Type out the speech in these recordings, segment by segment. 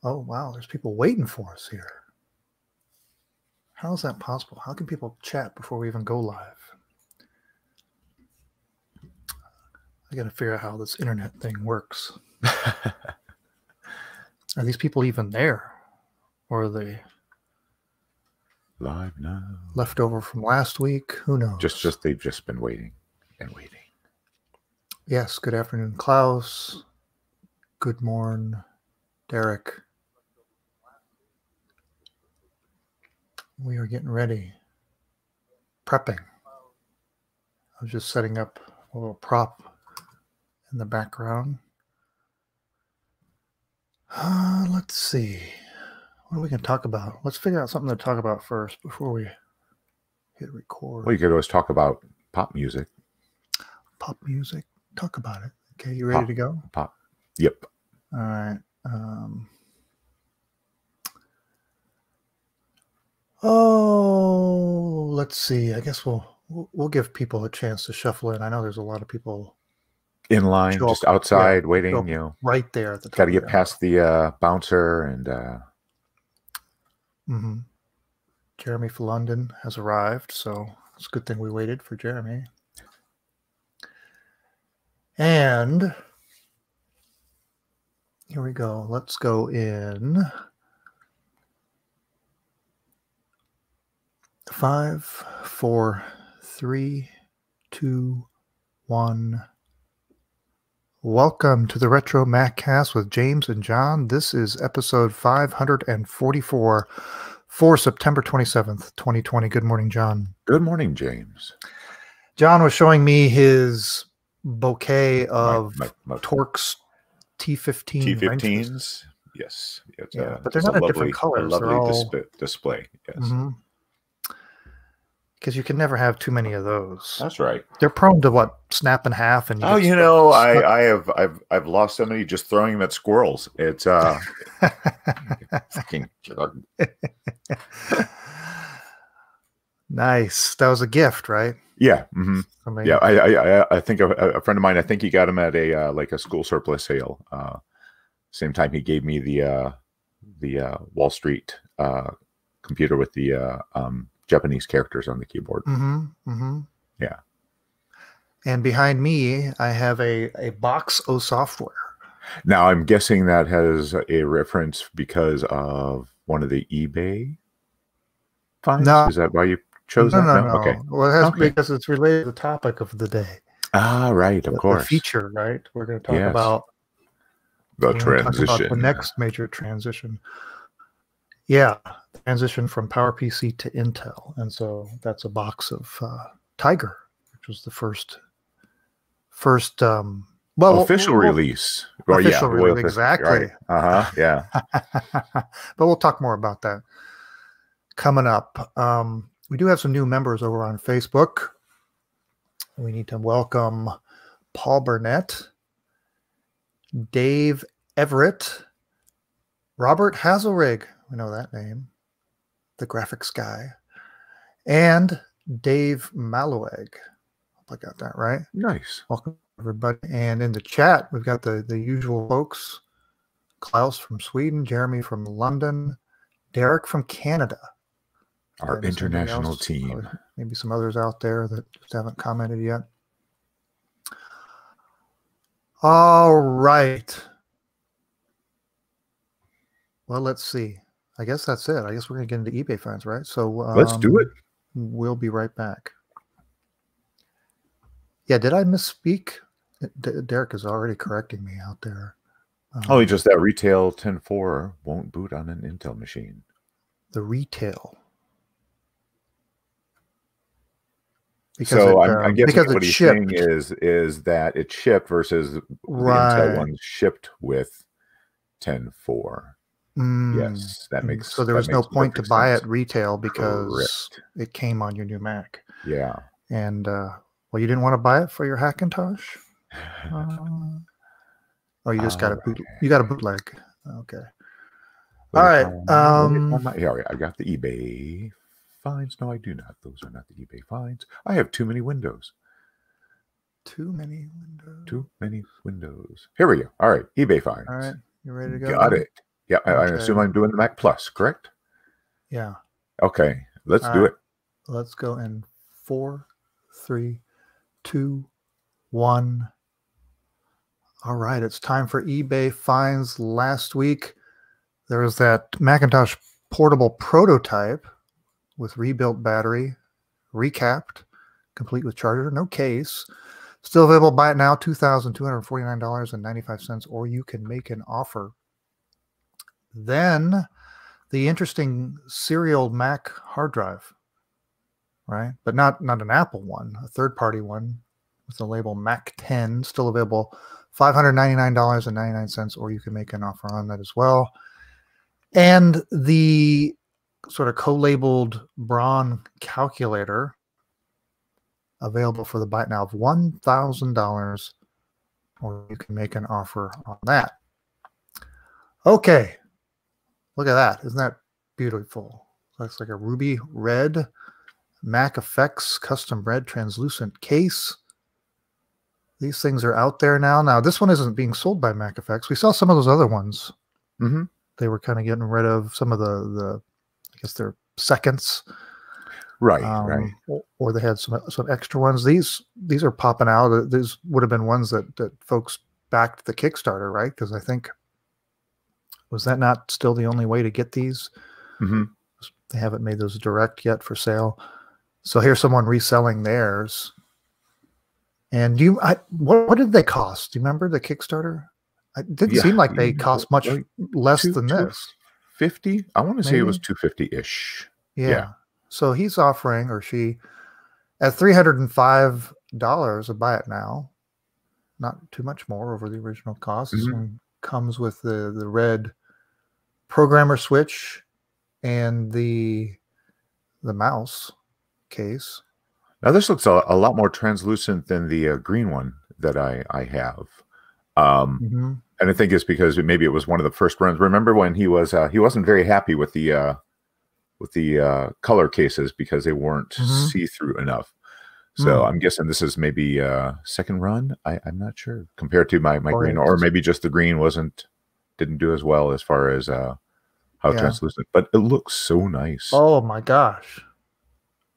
Oh, wow. There's people waiting for us here. How is that possible? How can people chat before we even go live? I got to figure out how this internet thing works. Are these people even there? Or are they live now? Left over from last week? Who knows? They've just been waiting and waiting. Yes. Good afternoon, Klaus. Good morning, Derek. We are getting ready. Prepping. I was just setting up a little prop in the background. Let's see. What are we going to talk about? Let's figure out something to talk about first before we hit record. Well, you could always talk about pop music. Pop music? Talk about it. Okay, you ready to go? Pop. Yep. All right. Let's see. I guess we'll give people a chance to shuffle in. I know there's a lot of people in line, just outside waiting. You know, right there at the top. Got to get past the bouncer and. Jeremy from London has arrived, so it's a good thing we waited for Jeremy. And here we go. Let's go in 5, 4, 3, 2, 1. Welcome to the RetroMacCast with James and John. This is episode 544 for September 27th, 2020. Good morning, John. Good morning, James. John was showing me his bouquet of Torx T15 T15s. wrenches. Yes. But they're not a different colors. A lovely display. Yes. Because you can never have too many of those. That's right. They're prone to snap in half. And I've lost so many just throwing them at squirrels. It's fucking. Nice. That was a gift, right? Yeah. Mm-hmm. Yeah. I think a friend of mine. I think he got them at a school surplus sale. Same time he gave me the Wall Street computer with the Japanese characters on the keyboard. Yeah. And behind me, I have a box of software. Now, I'm guessing that has a reference because of one of the eBay finds? No. Is that why you chose that? No. Okay. Well, it has because it's related to the topic of the day. Ah, right. Of course. The feature, right? We're going to talk about the transition. The next major transition. Yeah, transition from PowerPC to Intel, and so that's a box of Tiger, which was the first official release. Official release, exactly. Right. Yeah. But we'll talk more about that coming up. We do have some new members over on Facebook. We need to welcome Paul Burnett, Dave Everett, Robert Hazelrig. We know that name, the graphics guy, and Dave Malueg. Hope I got that right. Nice. Welcome, everybody. And in the chat, we've got the usual folks: Klaus from Sweden, Jeremy from London, Derek from Canada. Our international team. Maybe some others out there that just haven't commented yet. All right. Well, let's see. I guess that's it. I guess we're going to get into eBay finds, right? So let's do it. We'll be right back. Yeah, did I misspeak? Derek is already correcting me out there. Just that retail 10.4 won't boot on an Intel machine. The retail. I'm guessing what he's saying is that it shipped versus the Intel ones shipped with 10.4. Yes, that makes so there was no point to buy it retail because it came on your new Mac. Yeah. And you didn't want to buy it for your Hackintosh? You just got you got a bootleg. Okay. All right. I got the eBay finds. No, I do not. Those are not the eBay finds. I have too many windows. Too many windows. Here we go. All right. eBay finds. All right. You ready to go? Got it. Yeah, I assume I'm doing the Mac Plus, correct? Yeah. Okay, let's do it. Let's go in 4, 3, 2, 1. All right, it's time for eBay finds. Last week, there was that Macintosh portable prototype with rebuilt battery, recapped, complete with charger, no case. Still available. Buy it now, $2,249.95, or you can make an offer. Then the interesting serial Mac hard drive, right? But not an Apple one, a third-party one with the label Mac 10, still available, $599.99, or you can make an offer on that as well. And the sort of co-labeled Braun calculator, available for the buy now of $1,000, or you can make an offer on that. Okay, look at that. Isn't that beautiful? Looks like a ruby red Mac Effects custom red translucent case. These things are out there now. Now, this one isn't being sold by Mac Effects. We saw some of those other ones. Mm-hmm. They were kind of getting rid of some of the I guess they're seconds. Right, right. Or they had some extra ones. These are popping out. These would have been ones that folks backed the Kickstarter, right? Because I think, was that not still the only way to get these? Mm-hmm. They haven't made those direct yet for sale. So here's someone reselling theirs. And what did they cost? Do you remember the Kickstarter? It didn't seem like they cost much less than this. $250? I want to say it was $250-ish. Yeah. So he's offering, or she, at $305 a buy it now. Not too much more over the original cost. This one comes with the red programmer switch and the mouse case. Now this looks a lot more translucent than the green one that I have. And I think it's because maybe it was one of the first runs. Remember when he wasn't very happy with the color cases because they weren't see-through enough. So I'm guessing this is maybe second run. I'm not sure compared to my green, or maybe just the green didn't do as well as far as how translucent. But it looks so nice. Oh my gosh!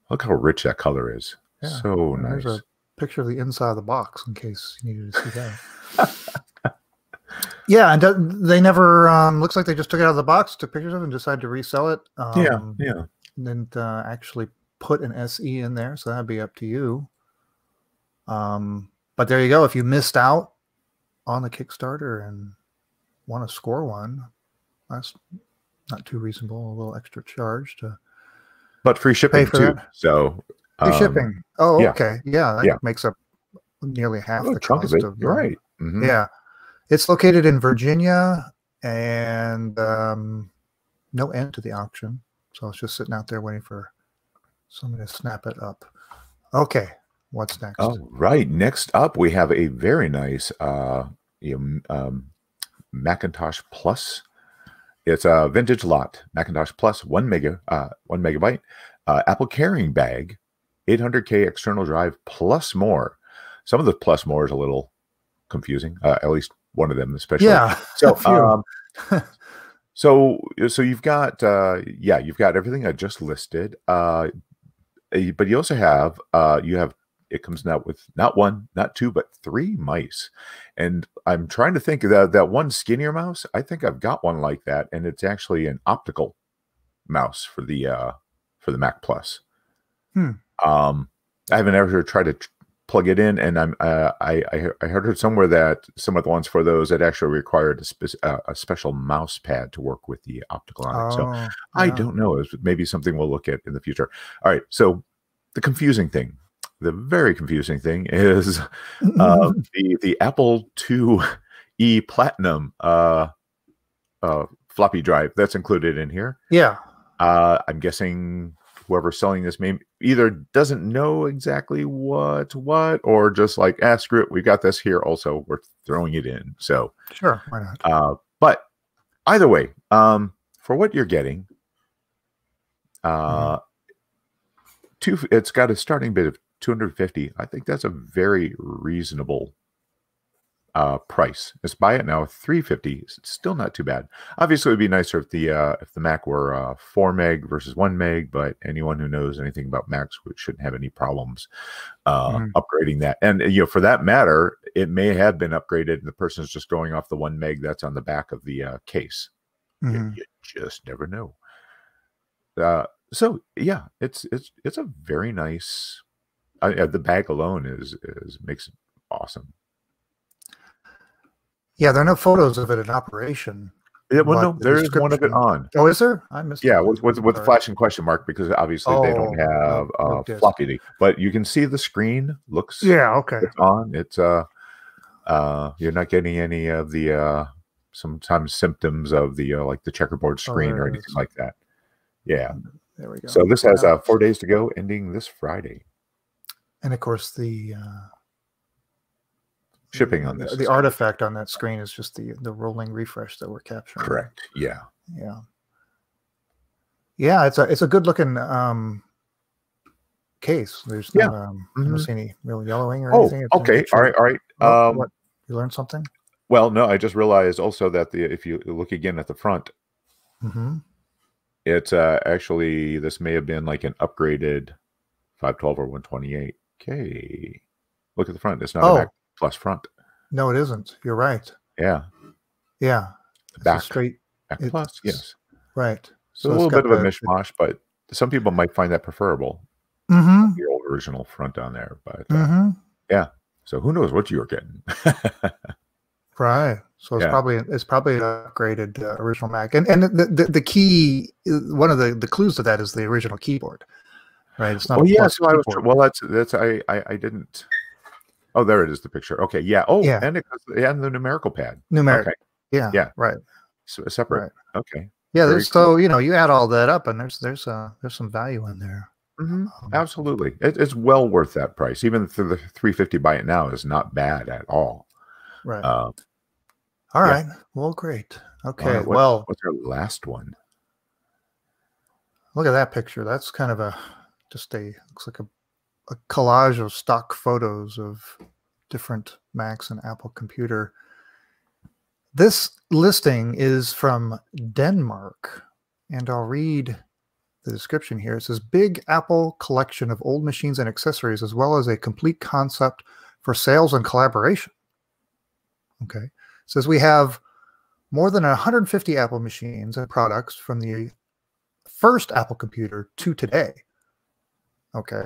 Look how rich that color is. Yeah. So nice. There's a picture of the inside of the box in case you needed to see that. Yeah, and they never looks like they just took it out of the box, took pictures of it, and decided to resell it. Yeah. Didn't actually put an SE in there, so that'd be up to you. But there you go. If you missed out on the Kickstarter and want to score one, that's not too reasonable. A little extra charge but free shipping too. That. So free shipping. Oh, yeah. Okay. Yeah, that makes up nearly half the cost of You're right. Yeah. It's located in Virginia, and no end to the auction. So it's just sitting out there waiting for somebody to snap it up. Okay, what's next? All right. Next up, we have a very nice Macintosh Plus. It's a vintage lot. Macintosh Plus, 1 megabyte. Apple carrying bag, 800K external drive, plus more. Some of the plus more is a little confusing, at least one of them especially. Yeah. So you've got you've got everything I just listed. But you also have it comes out with not one, not two, but 3 mice. And I'm trying to think of that one skinnier mouse. I think I've got one like that, and it's actually an optical mouse for the Mac Plus. I haven't ever tried to plug it in, and I heard somewhere that some of the ones for those that actually required a special mouse pad to work with the optical on it. So I don't know. It's maybe something we'll look at in the future. All right. So the very confusing thing is the Apple IIe Platinum floppy drive that's included in here. Yeah. I'm guessing whoever's selling this may either doesn't know exactly what, or just like, screw it, we got this here also, we're throwing it in. So sure, why not? But either way, for what you're getting, it's got a starting bid of $250. I think that's a very reasonable price. Let's buy it now, $350. It's still not too bad. Obviously, it would be nicer if the Mac were 4 meg versus 1 meg, but anyone who knows anything about Macs shouldn't have any problems upgrading that. And for that matter, it may have been upgraded, and the person is just going off the 1 meg that's on the back of the case. You just never know. So yeah, it's a very nice. The bag alone makes it awesome. Yeah, there are no photos of it in operation. Yeah, well, no, there is one of it on. Oh, is there? I missed. Yeah, with the flashing question mark, because obviously they don't have floppy, but you can see the screen looks. Yeah, okay. It's on. It's you're not getting any of the sometimes symptoms of the like the checkerboard screen or anything like that. Yeah. There we go. So this has 4 days to go, ending this Friday. And of course, the shipping on this. The artifact on that screen is just the rolling refresh that we're capturing. Correct. Yeah. Yeah. Yeah, it's a good looking case. There's not I don't see any real yellowing or anything. It's okay. All right. What, you learned something? Well, no, I just realized also that if you look again at the front, it's actually, this may have been like an upgraded 512 or 128. Okay. Look at the front. It's not a Mac Plus front. No, it isn't. You're right. Yeah. Yeah. Back. Straight Mac Plus. Yes. Right. So a little bit of a mishmash, but some people might find that preferable. The old original front on there. But yeah. So who knows what you're getting. Right. So it's probably an upgraded original Mac. And the key, one of the clues to that is the original keyboard. Right. It's not so I was that's I didn't. Oh, there it is, the picture. Okay, yeah. Oh, yeah. And the numerical pad. Numeric. Okay. Yeah. Yeah. Right. So separate. Right. Okay. Yeah. There's cool. So you add all that up, and there's some value in there. Absolutely, it's well worth that price. Even through the $350 buy it now is not bad at all. Right. All right. Well, great. Okay. What's our last one? Look at that picture. That's kind of looks like a collage of stock photos of different Macs and Apple computer. This listing is from Denmark, and I'll read the description here. It says, big Apple collection of old machines and accessories, as well as a complete concept for sales and collaboration. Okay. It says we have more than 150 Apple machines and products from the first Apple computer to today. Okay.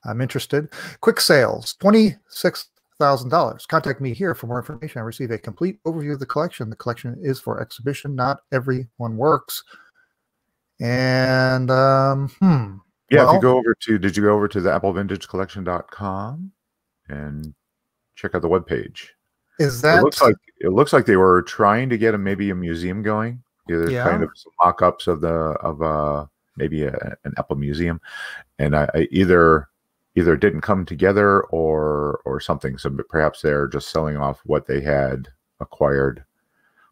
I'm interested. Quick sales, $26,000. Contact me here for more information. I receive a complete overview of the collection. The collection is for exhibition. Not everyone works. And if you go over to, did you go over to the applevintagecollection.com and check out the webpage? Is that it looks like they were trying to get maybe a museum going. There's kind of some mock-ups of maybe an Apple museum, and I either didn't come together or something. So perhaps they're just selling off what they had acquired.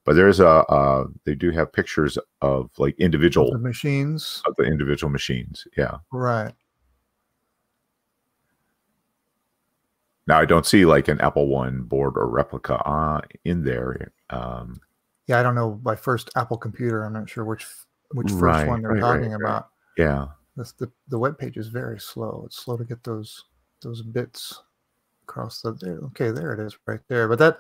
But there's they do have pictures of like individual machines, of the individual machines. Yeah. Right. Now I don't see like an Apple One board or replica in there. Yeah, I don't know my first Apple computer. I'm not sure which first one they're talking about. Yeah. The web page is very slow. It's slow to get those bits across the there. Okay, there it is right there. But that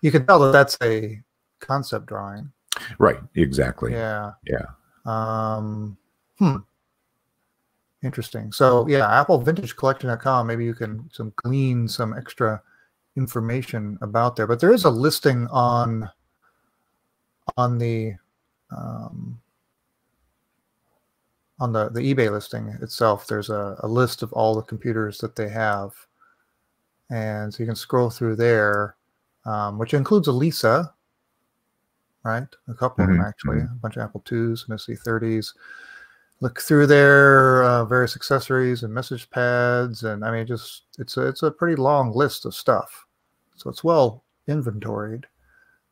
you can tell that that's a concept drawing. Right, exactly. Yeah. Yeah. Interesting. So yeah, applevintagecollection.com. Maybe you can glean some extra information about there. But there is a listing on the eBay listing itself. There's a list of all the computers that they have, and so you can scroll through there, which includes a Lisa, right? A couple of them actually, a bunch of Apple IIs and SC30s. Look through their various accessories and message pads, and I mean, it's a pretty long list of stuff. So it's well inventoried.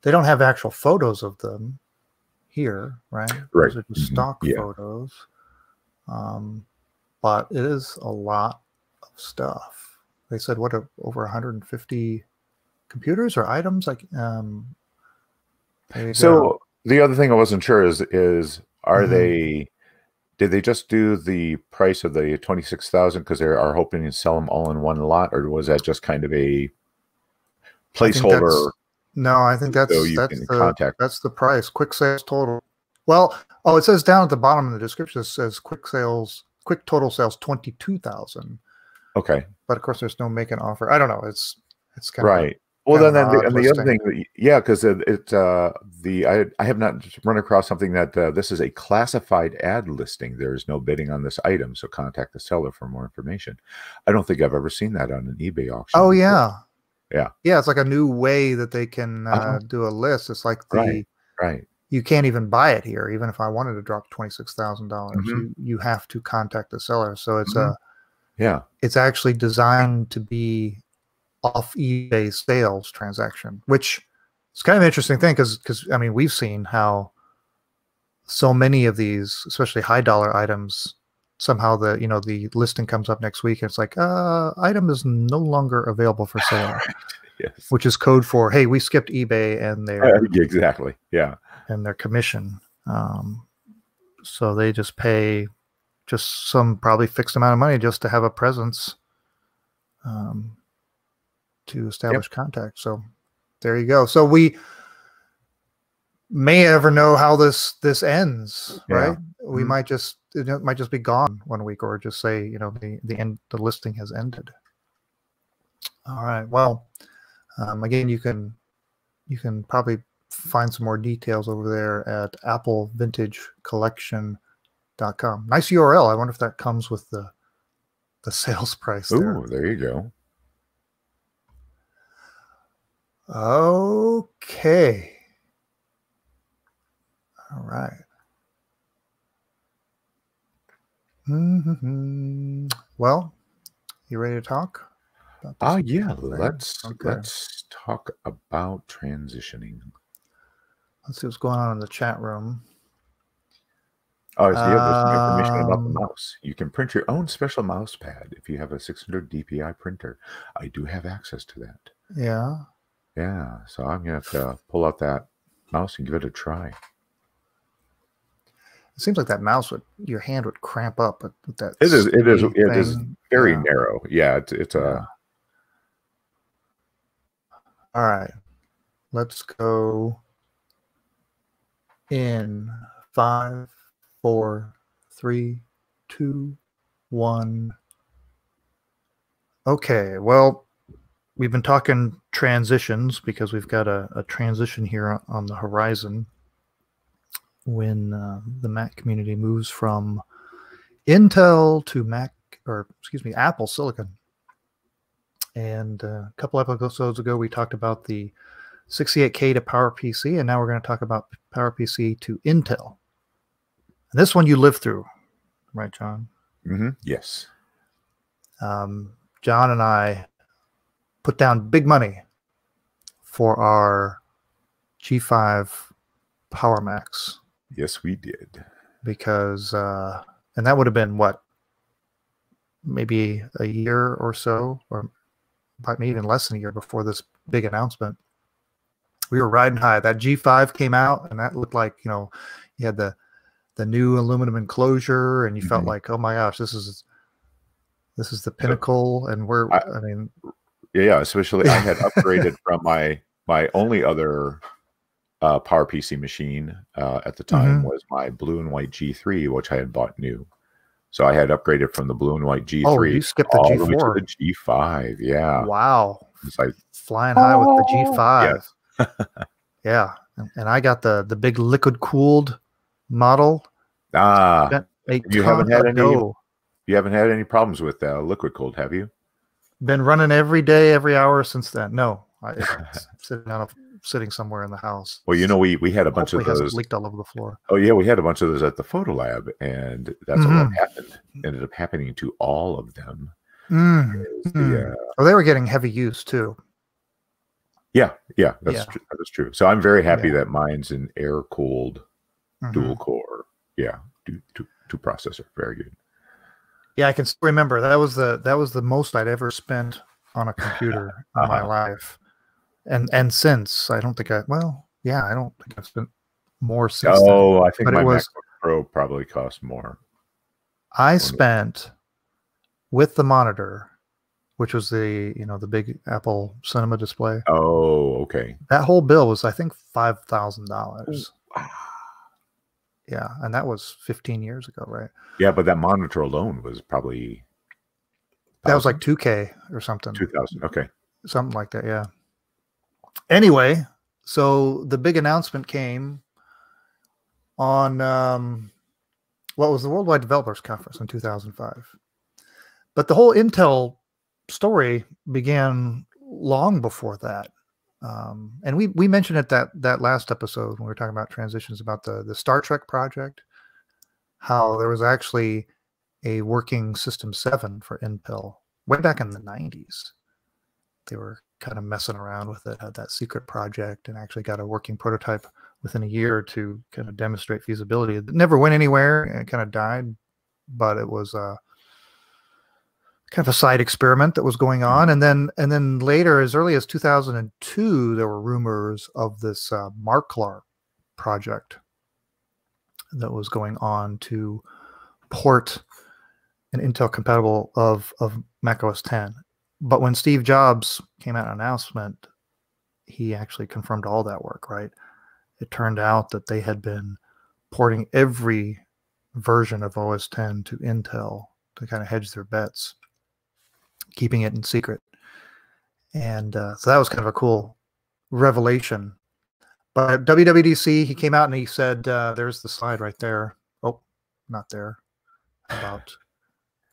They don't have actual photos of them here, right? Right. Those are just stock photos. But it is a lot of stuff. They said over 150 computers or items? Like, so the other thing I wasn't sure is are Mhm. they? Did they just do the price of the 26,000 because they are hoping to sell them all in one lot, or was that just kind of a placeholder? I think So you can contact. that's the price. Quick sales total. Well, oh, it says down at the bottom of the description, it says quick total sales 22,000. Okay. But of course, there's no make an offer. I don't know. It's kind right. of Well, then, an odd and the other listing. thing, yeah, because I have not run across something that this is a classified ad listing. There is no bidding on this item, so contact the seller for more information. I don't think I've ever seen that on an eBay auction. Oh, before. yeah. It's like a new way that they can do a list. It's like right. You can't even buy it here, even if I wanted to drop $26,000. Mm-hmm. You have to contact the seller. So it's it's actually designed to be off eBay sales transaction, which is kind of an interesting thing because I mean we've seen how so many of these, especially high dollar items, somehow the listing comes up next week and it's like item is no longer available for sale. Yes. Which is code for, hey, we skipped eBay and their exactly, yeah, and their commission. So they just pay just some probably fixed amount of money just to have a presence, to establish contact. So there you go. So we may ever know how this ends, right? We might just it might just be gone one week, or just say the listing has ended. All right. Well. Again, you can probably find some more details over there at applevintagecollection.com. Nice URL. I wonder if that comes with the sales price there. Ooh, there you go. Okay. All right. Well, you ready to talk? Yeah, let's talk about transitioning. Let's see what's going on in the chat room. Oh, so yeah, there's some information about the mouse. You can print your own special mouse pad if you have a 600 DPI printer. I do have access to that. Yeah. Yeah, so I'm gonna have to pull out that mouse and give it a try. It seems like that mouse your hand would cramp up with that. It is very narrow. Yeah, it's a. All right, let's go in 5, 4, 3, 2, 1. Okay, well, we've been talking transitions because we've got a transition here on the horizon when the Mac community moves from Intel to Apple Silicon. And a couple episodes ago, we talked about the 68K to PowerPC, and now we're going to talk about PowerPC to Intel. And this one you lived through, right, John? Mm-hmm. Yes. John and I put down big money for our G5 Power Macs. Yes, we did. Because, and that would have been what? Maybe a year or so, or maybe even less than a year before this big announcement. We were riding high. That G5 came out, and that looked like, you had the new aluminum enclosure, and you felt like, oh my gosh, this is the pinnacle. And especially I had upgraded from my only other PowerPC machine at the time was my blue and white G3, which I had bought new. So I had upgraded from the blue and white G3 Oh, you skipped the G4 to the G5. Yeah. Wow. It's like flying high with the G5. Yes. Yeah. And I got the big liquid cooled model. You haven't had any problems with liquid cooled, have you? Been running every day, every hour since then. No, it's sitting somewhere in the house. Well, we had a bunch of those leaked all over the floor. Oh yeah, we had a bunch of those at the photo lab, and that's what happened. Ended up happening to all of them. They were getting heavy use too. Yeah, that's true. So I'm very happy that mine's an air cooled dual core. Yeah, two processor. Very good. Yeah, I can still remember that was the most I'd ever spent on a computer in my life. And since I don't think I don't think I've spent more since then. Oh, I think But my it was MacBook Pro probably cost more. I spent with the monitor, which was the big Apple Cinema display. Oh, okay. That whole bill was I think $5,000. Wow. Yeah, and that was 15 years ago, right? Yeah, but that monitor alone was probably that was like 2K or something. 2,000. Okay. Something like that, yeah. Anyway, so the big announcement came on what was the Worldwide Developers Conference in 2005. But the whole Intel story began long before that. And we mentioned it that last episode when we were talking about transitions, about the Star Trek project, how there was actually a working System 7 for Intel way back in the 90s. They were kind of messing around with it, had that secret project, and actually got a working prototype within a year to kind of demonstrate feasibility. It never went anywhere, and it kind of died, but it was kind of a side experiment that was going on. And then later, as early as 2002, there were rumors of this Marklar project that was going on to port an Intel compatible of Mac OS X. But when Steve Jobs came out with an announcement, he actually confirmed all that work, right? It turned out that they had been porting every version of OS X to Intel to kind of hedge their bets, keeping it in secret. And so that was kind of a cool revelation. But at WWDC, he came out and he said, there's the slide right there. Oh, not there. How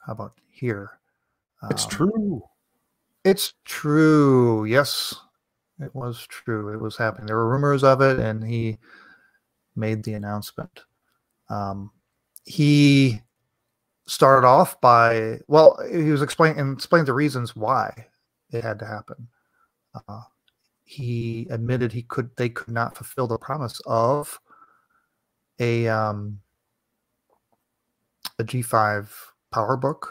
about here? It's true. It's true. Yes, it was true. It was happening. There were rumors of it, and he made the announcement. He started off by, he was explaining the reasons why it had to happen. He admitted they could not fulfill the promise of a G5 PowerBook.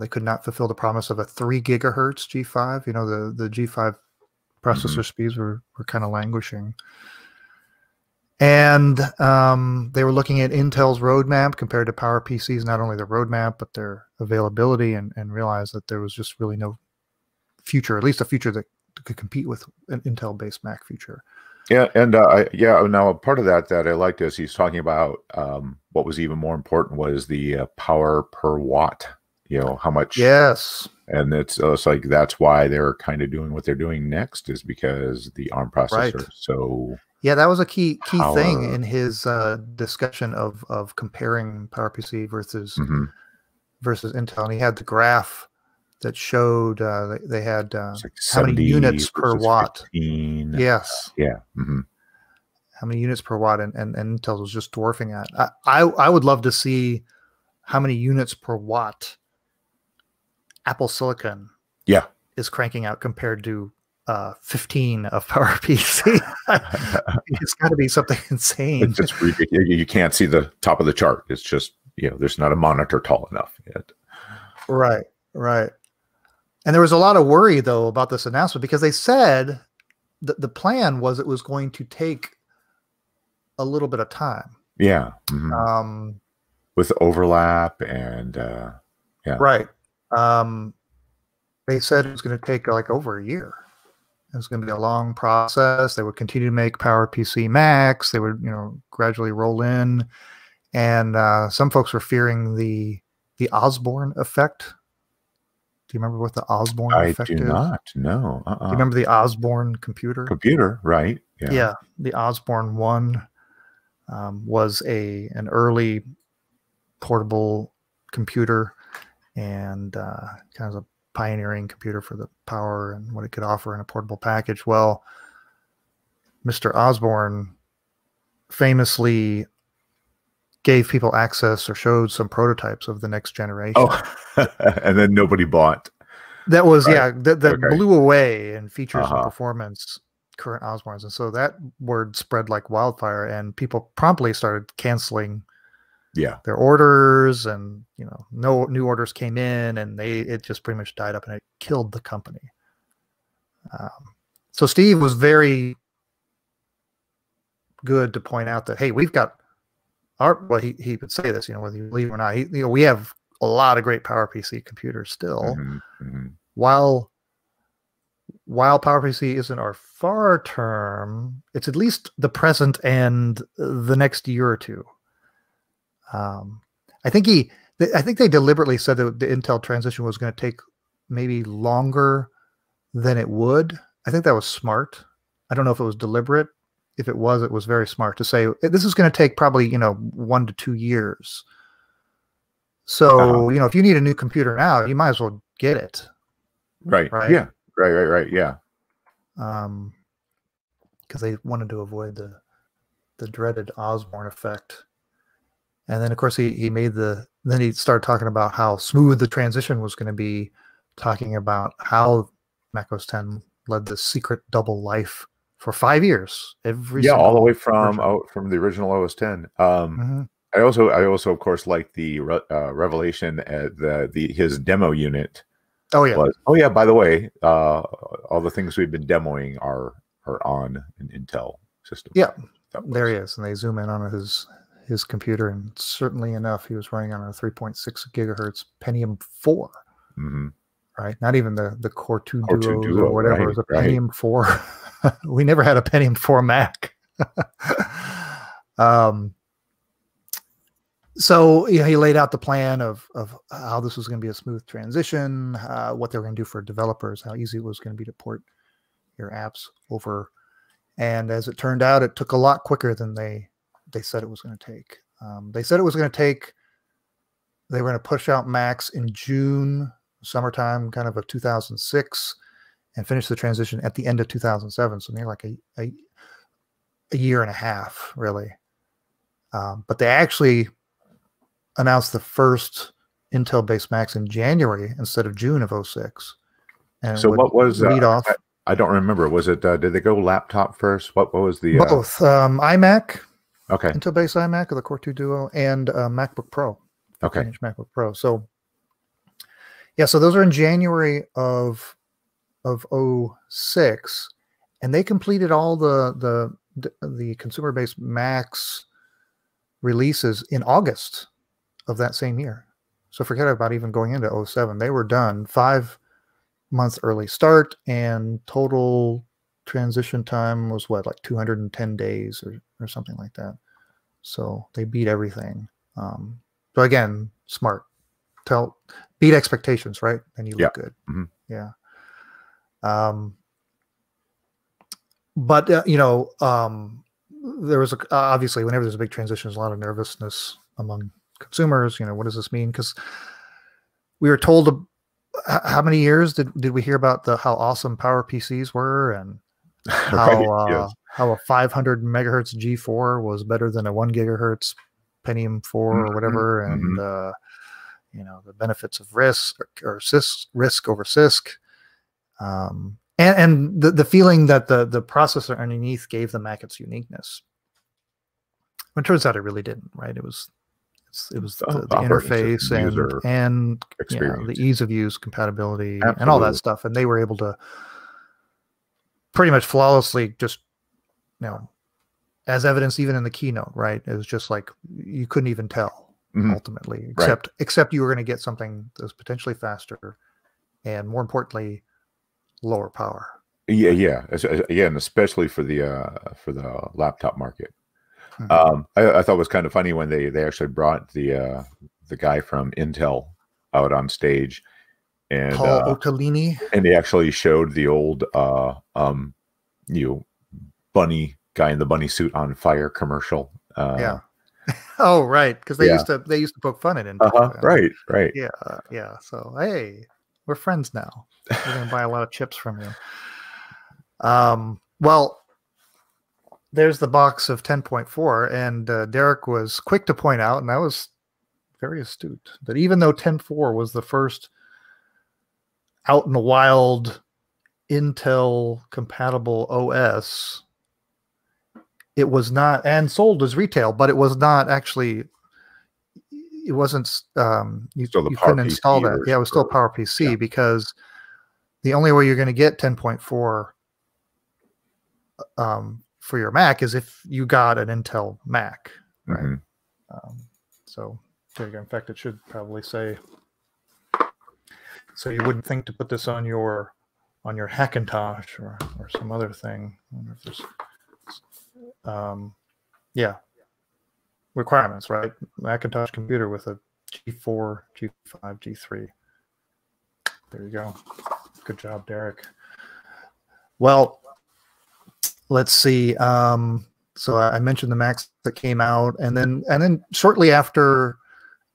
They could not fulfill the promise of a 3 gigahertz G5. The G5 processor speeds were kind of languishing. And they were looking at Intel's roadmap compared to PowerPC's, not only their roadmap, but their availability, and realized that there was just really no future, at least a future that could compete with an Intel-based Mac future. Yeah, and now part of that I liked is he's talking about what was even more important was the power per watt. How much? Yes. And it's like that's why they're kind of doing what they're doing next, is because the ARM processor. Right. So yeah, that was a key thing in his discussion of comparing PowerPC versus Intel. And he had the graph that showed they had like how many units per watt. 15. Yes. Yeah. How many units per watt, and Intel was just dwarfing that. I would love to see how many units per watt Apple Silicon is cranking out compared to 15 of PowerPC. It's got to be something insane. It's just ridiculous. You can't see the top of the chart. It's just, there's not a monitor tall enough yet. Right. And there was a lot of worry, though, about this announcement, because they said that the plan was it was going to take a little bit of time. Yeah. With overlap and Right. They said it was going to take like over a year. It was going to be a long process. They would continue to make PowerPC Macs. They would, gradually roll in. And some folks were fearing the Osborne effect. Do you remember what the Osborne effect is? I do not. No. Do you remember the Osborne computer? Computer, right? Yeah. The Osborne 1 was an early portable computer, and kind of a pioneering computer for the power and what it could offer in a portable package. Well, Mr. Osborne famously gave people access or showed some prototypes of the next generation. Oh, and then nobody bought. That was, right. that blew away in features and performance current Osbornes. And so that word spread like wildfire, and people promptly started canceling their orders, and no new orders came in, and it just pretty much died up, and it killed the company. So Steve was very good to point out that, hey, we've got well, he would say this, whether you believe it or not, we have a lot of great PowerPC computers still. While PowerPC isn't our far term, it's at least the present and the next year or two. I think they deliberately said that the Intel transition was going to take maybe longer than it would. I think that was smart. I don't know if it was deliberate. If it was very smart to say this is going to take probably 1 to 2 years. So if you need a new computer now, you might as well get it. Right. Yeah. Right. Yeah. Because they wanted to avoid the dreaded Osborne effect. And then of course then he started talking about how smooth the transition was going to be, talking about how Mac OS X led this secret double life for 5 years. All the way from the original OS X. I also of course like the revelation at his demo unit. By the way, all the things we've been demoing are on an Intel system. Yeah, there he is, and they zoom in on his computer, and certainly enough, he was running on a 3.6 gigahertz Pentium 4. Right, not even the Core 2 Duos or whatever. It was a Pentium 4. We never had a Pentium 4 Mac. So he laid out the plan of how this was going to be a smooth transition, what they were going to do for developers, how easy it was going to be to port your apps over. And as it turned out, it took a lot quicker than they said it was going to take. They said it was going to take, they were going to push out Macs in June, summertime kind of 2006, and finish the transition at the end of 2007. So near like a year and a half, really. But they actually announced the first Intel-based Macs in January instead of June of 2006. And so what was lead off? I don't remember. Was it? Did they go laptop first? What was the both iMac? Okay. Intel-based iMac or the Core 2 Duo and MacBook Pro. Okay. MacBook Pro. So yeah, so those are in January of 2006, and they completed all the consumer-based Macs releases in August of that same year. So forget about even going into 2007. They were done 5 months early start, and total transition time was what, like 210 days or something like that. So they beat everything. So again, smart. Beat expectations, right? And you look good. Yeah. But there was obviously, whenever there's a big transition, there's a lot of nervousness among consumers. What does this mean? Because we were told how many years did we hear about how awesome PowerPCs were, and how a 500 megahertz G4 was better than a 1 gigahertz Pentium 4 or whatever, and the benefits of RISC or RISC over CISC, and the feeling that the processor underneath gave the Mac its uniqueness. It turns out it really didn't, right? It was the interface and the ease of use, compatibility, Absolutely. And all that stuff. And they were able to pretty much flawlessly, just as evidenced even in the keynote, right? It was just like you couldn't even tell ultimately, except you were going to get something that was potentially faster and, more importantly, lower power. Yeah, and especially for the laptop market. I thought it was kind of funny when they actually brought the guy from Intel out on stage, and Paul Otellini, and they actually showed the old bunny guy in the bunny suit on fire commercial. Oh, right, because they used to poke fun at Intel. Right. Yeah. So hey, we're friends now. We're gonna buy a lot of chips from you. Well, there's the box of 10.4, and Derek was quick to point out, and that was very astute, that even though 10.4 was the first out in the wild Intel compatible OS, it was not, and sold as retail, but it was not actually, it wasn't, you couldn't install that. Yeah, it was still PowerPC, because the only way you're going to get 10.4 for your Mac is if you got an Intel Mac, right? Mm-hmm. So there you go. In fact, it should probably say. So you wouldn't think to put this on your Hackintosh or some other thing. I wonder if there's, yeah, requirements, right? Macintosh computer with a G4, G5, G3. There you go. Good job, Derek. Well, let's see. So I mentioned the Macs that came out, and then shortly after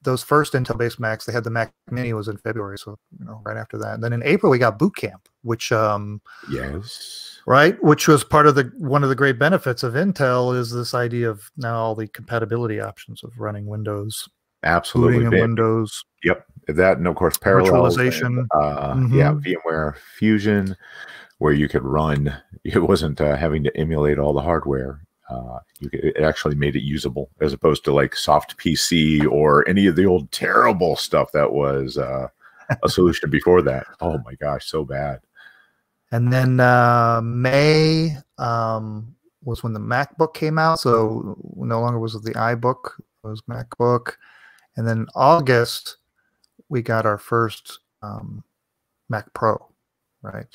those first Intel-based Macs, they had the Mac Mini was in February, so right after that. And then in April we got Boot Camp, which yes, right, which was part of one of the great benefits of Intel is this idea of now all the compatibility options of running Windows, absolutely, booting in Windows. Yep, that, and of course Parallels, virtualization, and, yeah, VMware Fusion, where you could run. It wasn't having to emulate all the hardware. It actually made it usable, as opposed to like soft PC or any of the old terrible stuff that was a solution before that. Oh my gosh, so bad. And then May was when the MacBook came out, so no longer was it the iBook, it was MacBook. And then August, we got our first Mac Pro, right?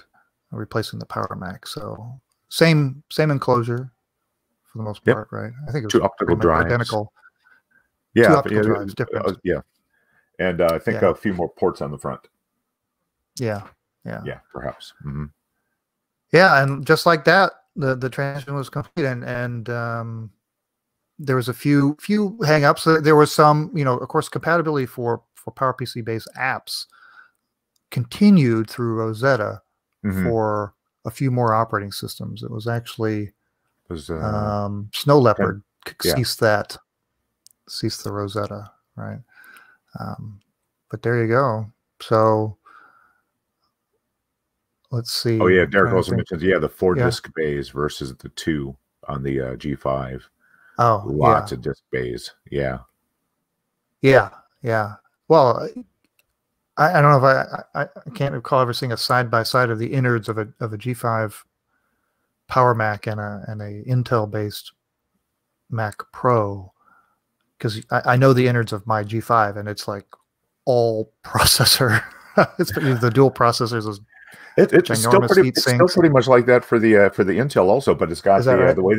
Replacing the Power Mac. So same enclosure for the most part, right? I think it was 2 optical drives, identical. Yeah, 2 optical drives, different. Yeah, and I think a few more ports on the front. Yeah, perhaps. Mm-hmm. Yeah, and just like that, the transition was complete, and there was a few hang-ups. There was some, of course, compatibility for PowerPC based apps continued through Rosetta for a few more operating systems. It was actually Snow Leopard ceased the Rosetta, right? But there you go. So let's see. Oh yeah, Derek also mentions the 4 disk bays versus the 2 on the G5. Oh, lots of disk bays. Yeah. Well, I don't know if I can't recall ever seeing a side by side of the innards of a G5 Power Mac and a Intel based Mac Pro, because I know the innards of my G5 and it's like all processor. It's the dual processors. It's still pretty much like that for the Intel also, but it's got the way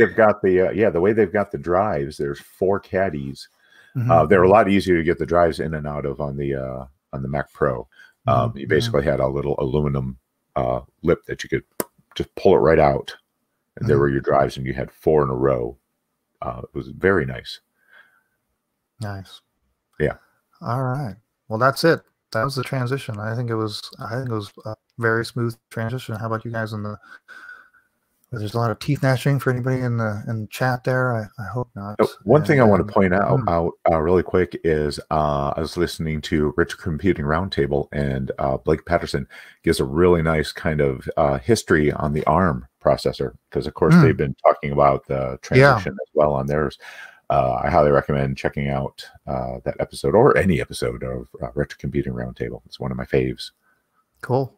they've got the drives. There's 4 caddies. They're a lot easier to get the drives in and out of on the Mac Pro. You basically had a little aluminum lip that you could just pull it right out, and there were your drives, and you had 4 in a row. It was very nice. Nice. Yeah. All right. Well, that's it. That was the transition. I think it was a very smooth transition. How about you guys there's a lot of teeth gnashing for anybody in the chat there. I hope not. One thing I want to point out really quick is I was listening to Rich Computing Roundtable, and Blake Patterson gives a really nice kind of history on the ARM processor, because of course they've been talking about the transition as well on theirs. I highly recommend checking out that episode, or any episode of Retro Computing Roundtable. It's one of my faves. Cool.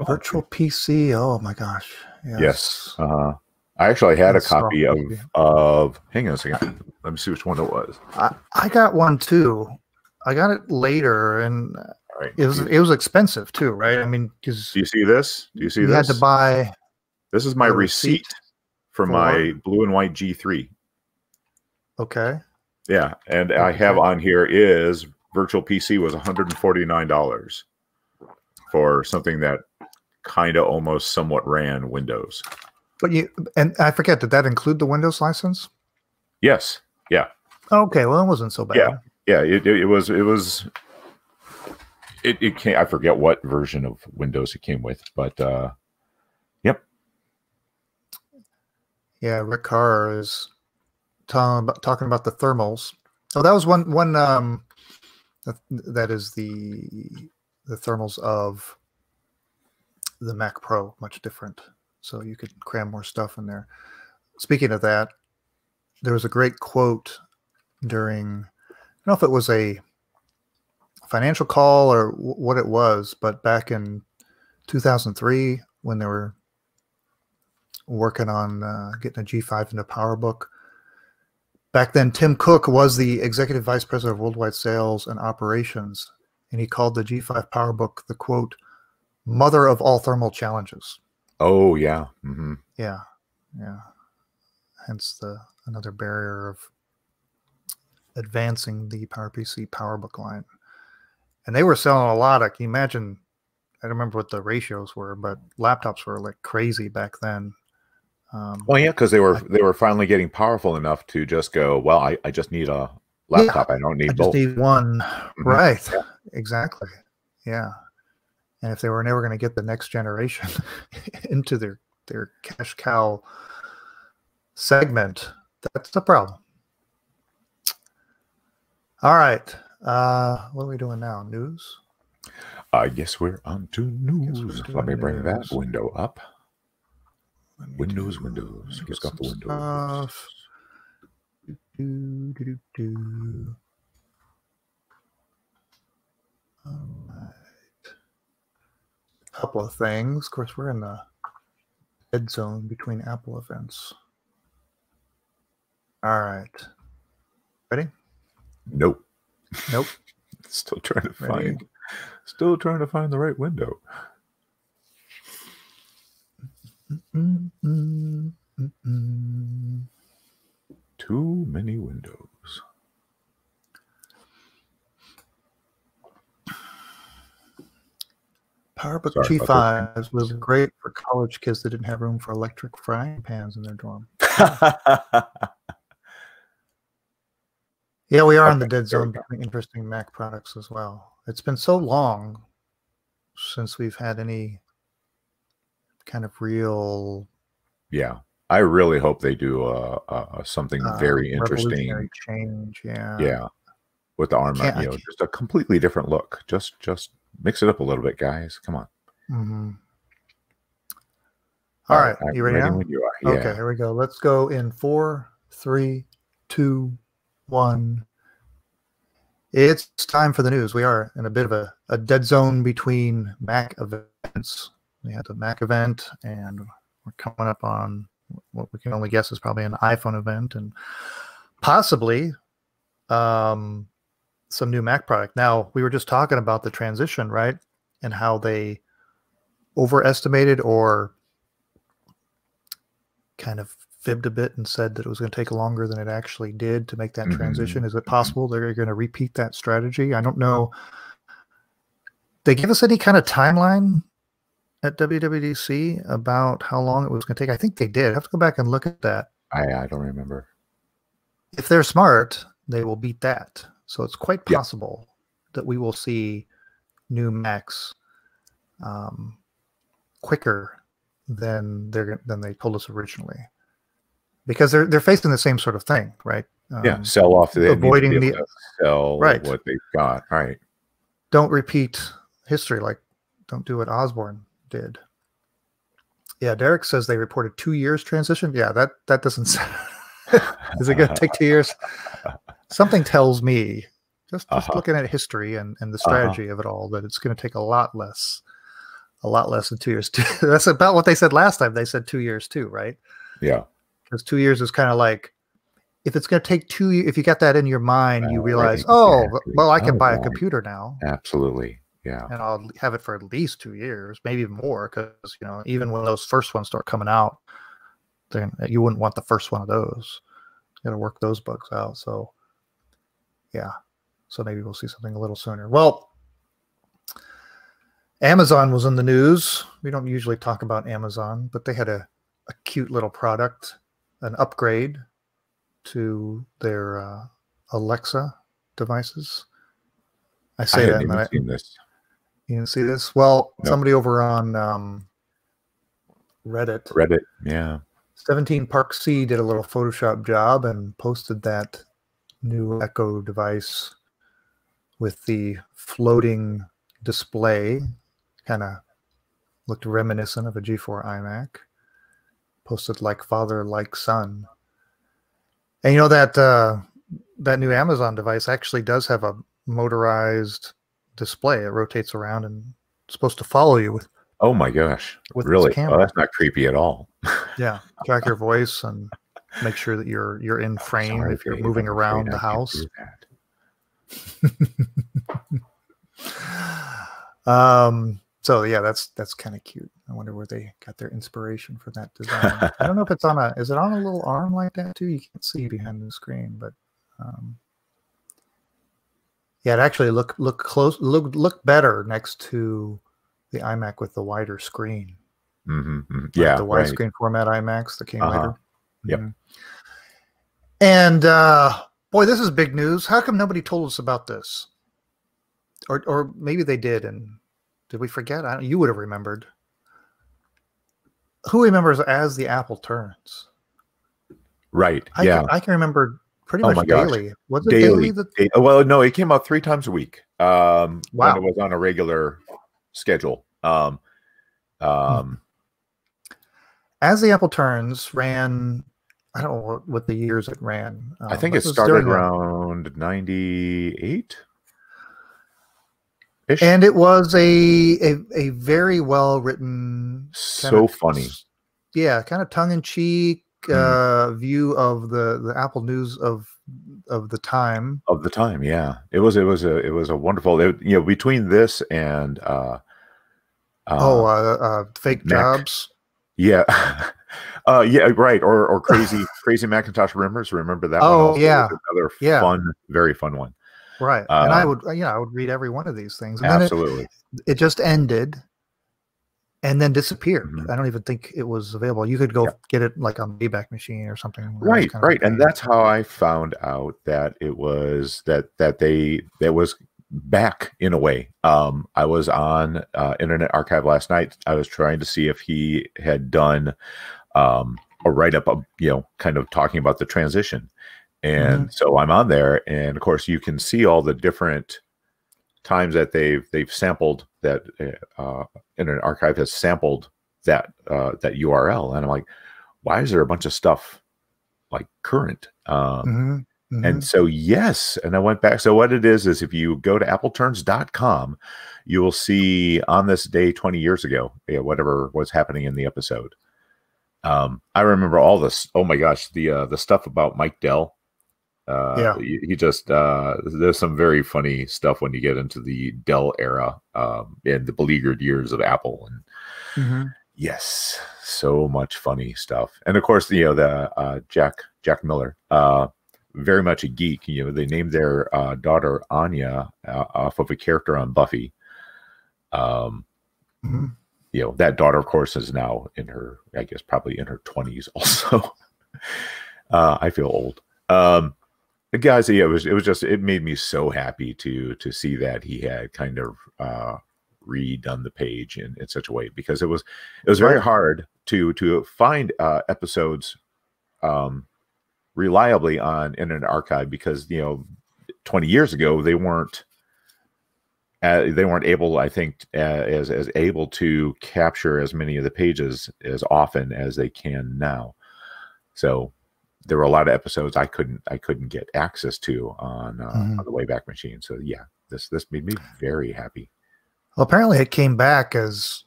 Virtual PC. Oh my gosh. Yes. I actually had a copy of. Hang on a second. Let me see which one it was. I got one too. I got it later, and it was expensive too, right? I mean, because do you see this? You had to buy. This is my receipt for my blue and white G3. Okay. Yeah, and I have on here is Virtual PC was $149 for something that kind of almost somewhat ran Windows. But and I forget, did that include the Windows license? Yes. Yeah. Okay. Well, it wasn't so bad. Yeah. It was. It came. I forget what version of Windows it came with, but yep. Yeah, Rick Carr is talking about the thermals. Oh, that was one. That is the thermals of the Mac Pro, much different. So you could cram more stuff in there. Speaking of that, there was a great quote during, I don't know if it was a financial call or what it was, but back in 2003 when they were working on getting a G5 into PowerBook. Back then, Tim Cook was the executive vice president of worldwide sales and operations, and he called the G5 PowerBook the, quote, mother of all thermal challenges. Oh, yeah. Mm-hmm. Yeah. Hence another barrier of advancing the PowerPC PowerBook line. And they were selling a lot of, can you imagine, I don't remember what the ratios were, but laptops were like crazy back then. Well, yeah, because they were finally getting powerful enough to just go, well, I just need a laptop. Yeah, I don't need I both. just need one. Mm-hmm. Right. Yeah. Exactly. Yeah. And if they were never going to get the next generation into their cash cow segment, that's the problem. All right. What are we doing now? News? I guess we're on to news. Let me bring that window up. Windows. Who's got the windows? All right. Couple of things. Of course, we're in the dead zone between Apple events. All right. Ready? Nope. Still trying to find the right window. Too many windows. PowerBook G5s was great for college kids that didn't have room for electric frying pans in their dorm. Yeah, we are in the dead zone between interesting Mac products as well. It's been so long since we've had any kind of real. Yeah, I really hope they do something very interesting. Change, yeah. Yeah, with the ARM, just a completely different look. Just mix it up a little bit, guys. Come on. Mm-hmm. All right, you ready now? When you are. Yeah. Okay, here we go. Let's go in 4, 3, 2, 1. It's time for the news. We are in a bit of a dead zone between Mac events. We had the Mac event, and we're coming up on what we can only guess is probably an iPhone event, and possibly some new Mac product. Now, we were just talking about the transition, right? And how they overestimated or kind of fibbed a bit and said that it was going to take longer than it actually did to make that transition. Is it possible they're going to repeat that strategy? I don't know. They give us any kind of timeline at WWDC about how long it was going to take? I think they did. I have to go back and look at that. I don't remember. If they're smart, they will beat that. So it's quite possible that we will see new Macs quicker than they told us originally, because they're facing the same sort of thing, right? Sell off. Avoiding the sell what they've got. Right. Don't repeat history. Like, don't do what Osborne did. Yeah, Derek says they reported 2 years transition. Yeah, that doesn't sound. Is it going to take 2 years? Something tells me, just looking at history and the strategy of it all, that it's going to take a lot less than 2 years. That's about what they said last time. They said 2 years too, right? Yeah. Because 2 years is kind of like, if it's going to take 2 years, if you got that in your mind, you realize, I can buy a computer now. Absolutely. Yeah. And I'll have it for at least 2 years, maybe even more, because even when those first ones start coming out, then you wouldn't want the first one of those. You got to work those bugs out. So, yeah. So maybe we'll see something a little sooner. Well, Amazon was in the news. We don't usually talk about Amazon, but they had a cute little product, an upgrade to their Alexa devices. I haven't even seen this. You didn't see this? Well, somebody over on Reddit, yeah. 17 Park C did a little Photoshop job and posted that new Echo device with the floating display. Kind of looked reminiscent of a G4 iMac. Posted like father, like son. And that new Amazon device actually does have a motorized display. It rotates around and it's supposed to follow you with Oh my gosh. With Really? its camera. Oh, that's not creepy at all. Yeah. Track your voice and make sure that you're in frame Sorry, if you're babe, moving I'm around afraid the I can't house. do that. So yeah, that's kind of cute. I wonder where they got their inspiration for that design. I don't know if it's on is it on a little arm like that too? You can't see behind the screen, but yeah, it actually look better next to the iMac with the wider screen. Yeah, the widescreen format iMacs that came later. Yep. And boy, this is big news. How come nobody told us about this? Or maybe they did, and did we forget? You would have remembered. Who remembers As the Apple Turns? Right. I can remember pretty much daily. Gosh. Was it daily? Well, no, it came out 3 times a week. Wow. When it was on a regular schedule. As the Apple Turns ran, I don't know what the years it ran. I think it started around 98. And it was a very well written, so funny, kind of tongue in cheek view of the Apple news of the time. Yeah, it was a wonderful. Between this and fake Mac. jobs. Yeah, yeah, right. Or crazy Macintosh rumors. Remember that one? Oh, yeah, another fun, very fun one. Right, and I would read every one of these things. And absolutely, then it just ended, and then disappeared. I don't even think it was available. You could go get it like on Wayback Machine or something. Right, and that's how I found out that it was that was back in a way. I was on Internet Archive last night. I was trying to see if he had done a write-up of, kind of talking about the transition. And so I'm on there, and of course you can see all the different times that they've sampled that Internet Archive has sampled that URL, and I'm like, why is there a bunch of stuff like current? And so yes, and I went back. So what it is if you go to appleturns.com, you will see on this day 20 years ago, whatever was happening in the episode. I remember all this. Oh my gosh, the stuff about Mike Dell. He just there's some very funny stuff when you get into the Dell era and the beleaguered years of Apple, and yes, so much funny stuff. And of course, the Jack Miller, very much a geek. They named their daughter Anya off of a character on Buffy. That daughter, of course, is now in her, I guess, probably in her 20s also. I feel old. Guys, it made me so happy to see that he had kind of redone the page in such a way, because it was very hard to find episodes reliably on Internet Archive, because 20 years ago they weren't able, I think, as able to capture as many of the pages as often as they can now. So there were a lot of episodes I couldn't get access to on the Wayback Machine. So yeah, this made me very happy. Well, apparently it came back as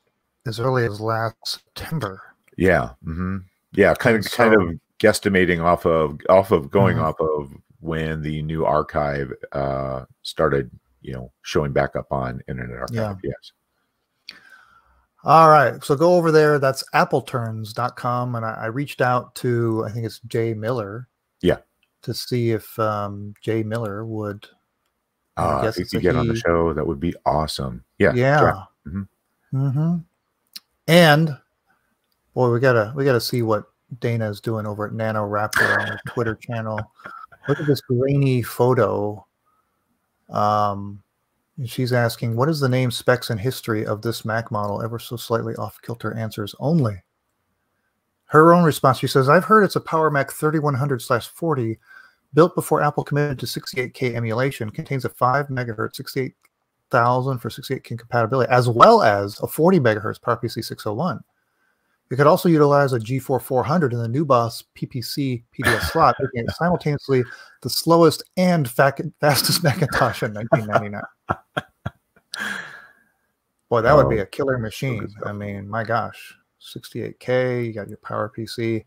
early as last September. Yeah, yeah, kind of guesstimating off of going off of when the new archive started, showing back up on Internet Archive. Yeah. Yes. All right, so go over there. That's appleturns.com, and I reached out to, I think it's Jay Miller. Yeah. To see if Jay Miller would. If you could get on the show, that would be awesome. Yeah. Yeah. And boy, we gotta see what Dana is doing over at NanoRaptor on her Twitter channel. Look at this grainy photo. And she's asking, what is the name, specs, and history of this Mac model? Ever so slightly off-kilter answers only. Her own response, she says, I've heard it's a Power Mac 3100/40, built before Apple committed to 68K emulation, contains a 5 megahertz 68000 for 68K compatibility, as well as a 40 megahertz PowerPC 601. You could also utilize a G4 400 in the new Boss PPC PDS slot, making it simultaneously the slowest and fastest Macintosh in 1999. Boy, that would be a killer So machine. good stuff. I mean, my gosh, 68K, you got your Power PC.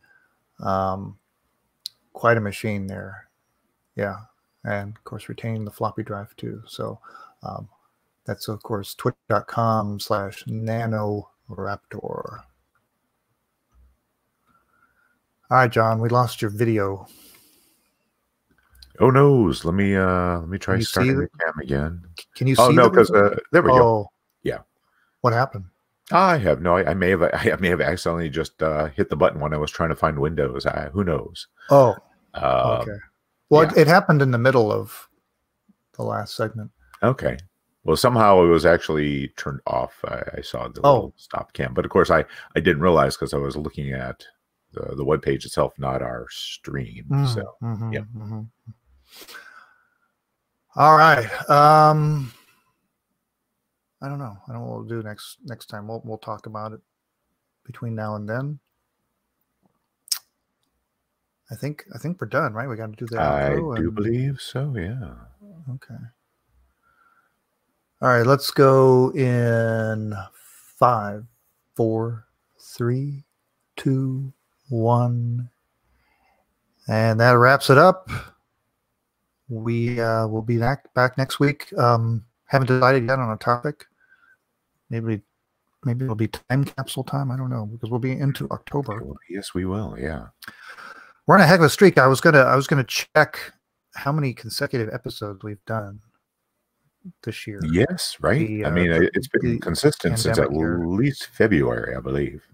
Quite a machine there. Yeah. And of course, retaining the floppy drive too. So that's, of course, twitch.com/nanoraptor. All right, John, we lost your video. Oh noes. Let me try starting the cam again. Can you see? Oh no, because there we go. Yeah. What happened? I have no. I may have accidentally just hit the button when I was trying to find Windows. Who knows? Oh. Okay. Well, yeah. it happened in the middle of the last segment. Okay. Well, somehow it was actually turned off. I saw the little stop cam, but of course I didn't realize because I was looking at the web page itself, not our stream. So yeah. All right. I don't know. I don't know what we'll do next time. We'll talk about it between now and then. I think we're done, right? We got to do that. I do believe so. Yeah. Okay. All right. Let's go in 5, 4, 3, 2, 1, and that wraps it up. We will be back next week. Haven't decided yet on a topic. Maybe it'll be time capsule time. I don't know, because we'll be into October. Yes, we will. Yeah. We're on a heck of a streak. I was gonna check how many consecutive episodes we've done this year. Yes, right. I mean, it's been consistent since at least February, I believe.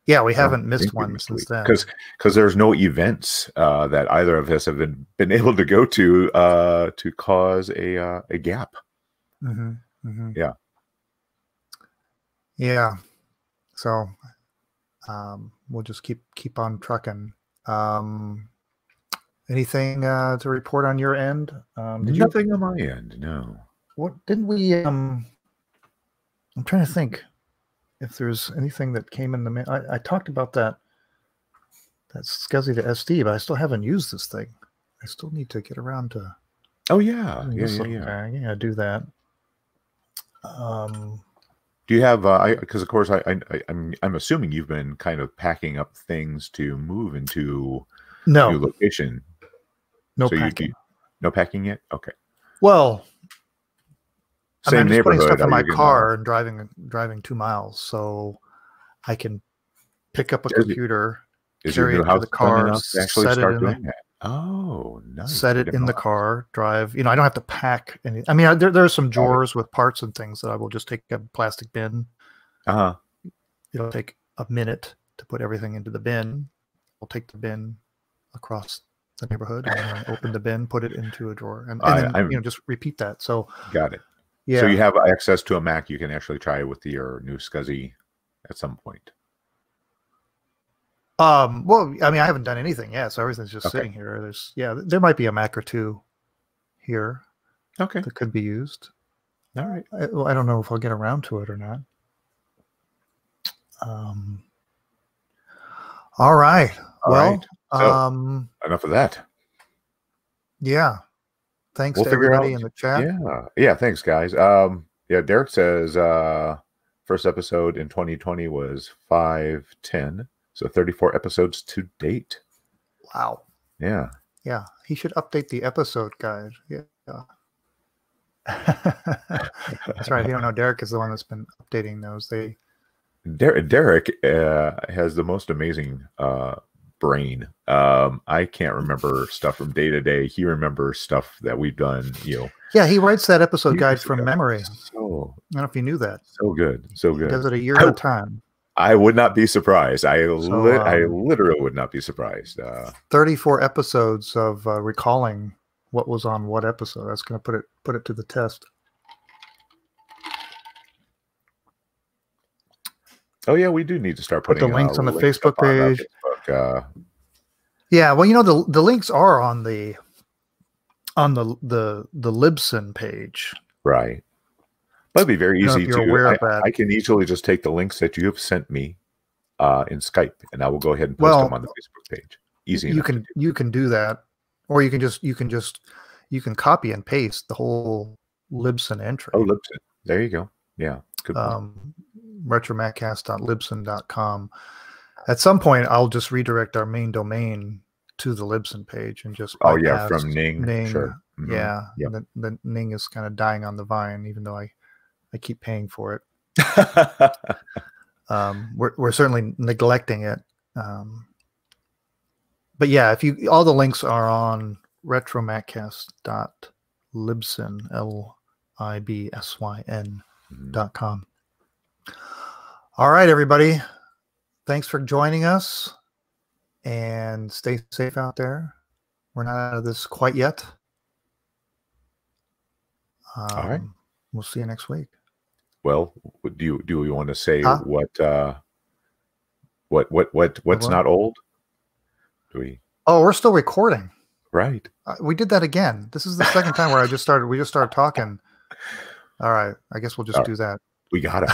Yeah, we haven't missed one since then. Because there's no events that either of us have been able to go to cause a gap. Yeah. Yeah. So we'll just keep on trucking. Anything to report on your end? Nothing on my end. No. What didn't we? I'm trying to think if there's anything that came in the mail. I talked about that SCSI to SD, but I still haven't used this thing. I still need to get around to. Oh yeah, yeah. Do that. Do you have? Because of course I'm assuming you've been kind of packing up things to move into new location. No packing. No packing yet. Okay. Well, I'm just putting stuff in my gonna... car and driving 2 miles, so I can pick up a computer, carry it to the car, actually start doing that. Oh, nice. Set it in the car, drive. I don't have to pack any. I mean, there are some drawers with parts and things that I will just take a plastic bin. It'll take a minute to put everything into the bin. I'll take the bin across the neighborhood and then open the bin, put it into a drawer, and then just repeat that. So got it. Yeah. So you have access to a Mac. You can actually try it with your new SCSI at some point. Well, I mean, I haven't done anything yet, so everything's just sitting here. There might be a Mac or two here. Okay. That could be used. All right. I don't know if I'll get around to it or not. All right. So, enough of that. Yeah. Thanks to everybody in the chat. Yeah. Thanks, guys. Derek says first episode in 2020 was 510. So 34 episodes to date. Wow. Yeah. Yeah. He should update the episode guide. Yeah. That's right. If you don't know, Derek is the one that's been updating those. Derek has the most amazing brain. I can't remember stuff from day to day. He remembers stuff that we've done, Yeah, he writes that episode guide from memory. I don't know if you knew that. So good. So good. He does it a year at a time. I would not be surprised. I literally would not be surprised. 34 episodes of recalling what was on what episode. That's going to put it to the test. Oh yeah, we do need to start putting the links on the Facebook page. Facebook, yeah, well, the links are on the Libsyn page. Right. That'd be very easy to. I can easily just take the links that you have sent me in Skype, and I will go ahead and post them on the Facebook page. Easy. You can do that, or you can copy and paste the whole Libsyn entry. Oh, Libsyn. There you go. Yeah. Good point. RetroMacCast.libsyn.com. At some point, I'll just redirect our main domain to the Libsyn page and just bypass from Ning. Sure. Mm-hmm. Yeah, yep. The Ning is kind of dying on the vine, even though I keep paying for it. We're certainly neglecting it. But yeah, all the links are on RetroMacCast.libsyn, LIBSYN.com. All right, everybody. Thanks for joining us, and stay safe out there. We're not out of this quite yet. All right. We'll see you next week. Well, do we want to say what's not old? Do we? Oh, we're still recording. Right. We did that again. This is the second time where we just started talking. All right. I guess we'll just do that. We got it.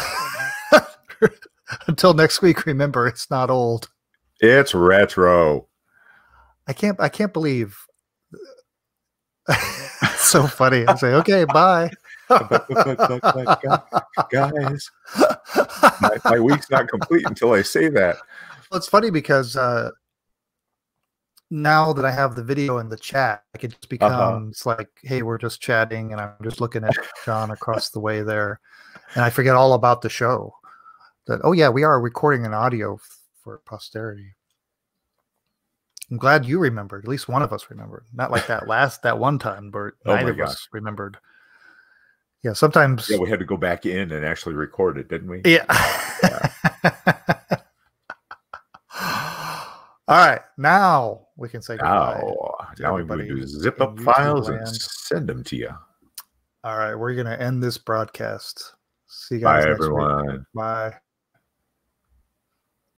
Until next week, remember, it's not old. It's retro. I can't believe. It's so funny. I say, okay, bye. Guys, my week's not complete until I say that. Well, it's funny because now that I have the video in the chat, it just becomes like, hey, we're just chatting, and I'm just looking at John across the way there, and I forget all about the show. That, oh yeah, we are recording an audio for posterity. I'm glad you remembered. At least one of us remembered. Not like that one time, but neither of us remembered. Yeah, sometimes. Yeah, we had to go back in and actually record it, didn't we? Yeah. All right, now we can say goodbye. Now we're going to zip up files and send them to you. All right, we're going to end this broadcast. See you guys next week. Bye, everyone. Bye.